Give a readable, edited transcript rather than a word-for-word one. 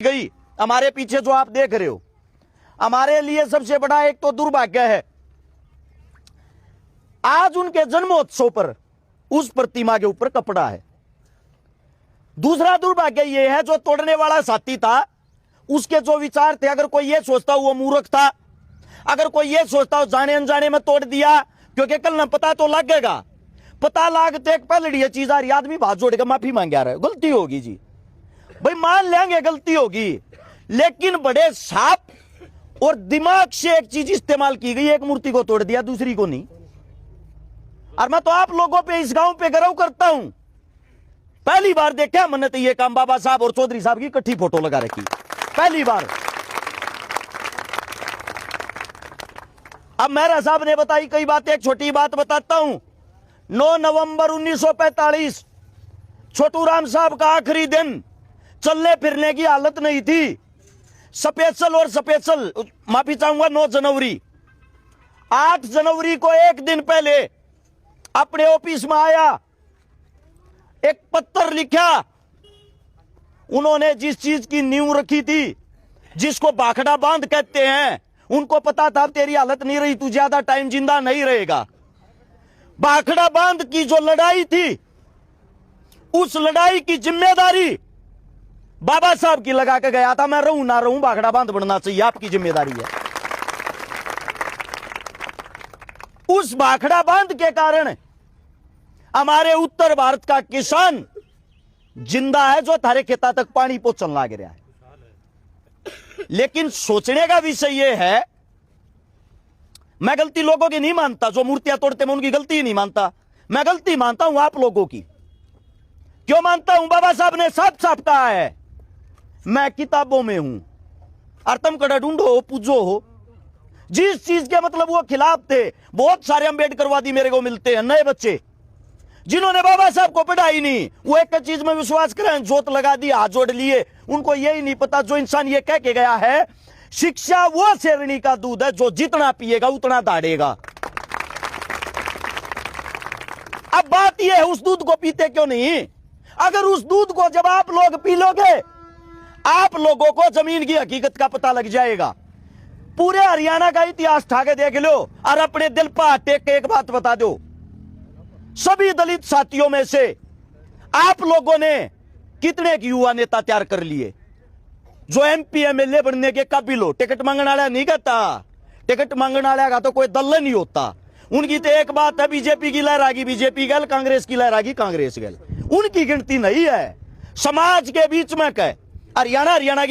गई। हमारे पीछे जो आप देख रहे हो, हमारे लिए सबसे बड़ा एक तो दुर्भाग्य है, आज उनके जन्मोत्सव पर उस प्रतिमा के ऊपर कपड़ा है। दूसरा दुर्भाग्य यह है, जो तोड़ने वाला साथी था उसके जो विचार थे, अगर कोई ये सोचता वो मूर्ख था। अगर कोई ये सोचता जाने अनजाने में तोड़ दिया, क्योंकि कल ना पता तो लगेगा, पता लागते एक पलड़ी ये चीज आ रही, आदमी हाथ जोड़ के माफी मांग रहा है, गलती होगी जी भाई, मान लेंगे गलती होगी, लेकिन बड़े साफ और दिमाग से एक चीज इस्तेमाल की गई, एक मूर्ति को तोड़ दिया, दूसरी को नहीं। और मैं तो आप लोगों पे इस गांव पे गर्व करता हूं, पहली बार देखा मैंने तो ये काम, बाबा साहब और चौधरी साहब की इकट्ठी फोटो लगा रखी, पहली बार। अब मेहरा साहब ने बताई कई बातें, एक छोटी बात बताता हूं। 9 नवंबर 1945 छोटू राम साहब का आखिरी दिन, चलने फिरने की हालत नहीं थी। स्पेशल और स्पेशल माफी चाहूंगा 9 जनवरी, 8 जनवरी को एक दिन पहले अपने ऑफिस में आया, एक पत्र लिखा। उन्होंने जिस चीज की नींव रखी थी, जिसको भाखड़ा बांध कहते हैं, उनको पता था तेरी हालत नहीं रही, तू ज्यादा टाइम जिंदा नहीं रहेगा। भाखड़ा बांध की जो लड़ाई थी, उस लड़ाई की जिम्मेदारी बाबा साहब की लगा के गया था। मैं रहूं ना रहूं, भाखड़ा बांध बनना चाहिए, आपकी जिम्मेदारी है। उस भाखड़ा बांध के कारण हमारे उत्तर भारत का किसान जिंदा है, जो थारे खेता तक पानी पहुंचने लग रहा है। लेकिन सोचने का विषय यह है, मैं गलती लोगों की नहीं मानता, जो मूर्तियां तोड़ते मैं उनकी गलती नहीं मानता, मैं गलती मानता हूं आप लोगों की। क्यों मानता हूं? बाबा साहब ने साफ साफ कहा है, मैं किताबों में हूं, और तुम कड़ा ढूंढो हो, पूजो हो। जिस चीज के मतलब वो खिलाफ थे, बहुत सारे अंबेडकरवादी मेरे को मिलते हैं, नए बच्चे जिन्होंने बाबा साहब को पढ़ा ही नहीं, वो एक चीज में विश्वास करें, जोत लगा दी, हाथ जोड़ लिए, उनको यही नहीं पता जो इंसान ये कह के गया है, शिक्षा वो शेरनी का दूध है, जो जितना पिएगा उतना दाढ़ेगा। अब बात यह है, उस दूध को पीते क्यों नहीं? अगर उस दूध को जब आप लोग पी लोगे, आप लोगों को जमीन की हकीकत का पता लग जाएगा। पूरे हरियाणा का इतिहास ठाके देख लो, और अपने दिल पर टेक के एक बात बता दो, सभी दलित साथियों में से आप लोगों ने कितने युवा नेता तैयार कर लिए, जो एमपी एमएलए बनने के काबिल हो? टिकट मांगने वाला नहीं कहता, टिकट मांगने वाला का तो कोई दल नहीं होता। उनकी तो एक बात है, बीजेपी की लहर आगी बीजेपी गल, कांग्रेस की लहर आगी कांग्रेस गल, उनकी गिनती नहीं है। समाज के बीच में कह हरियाणा की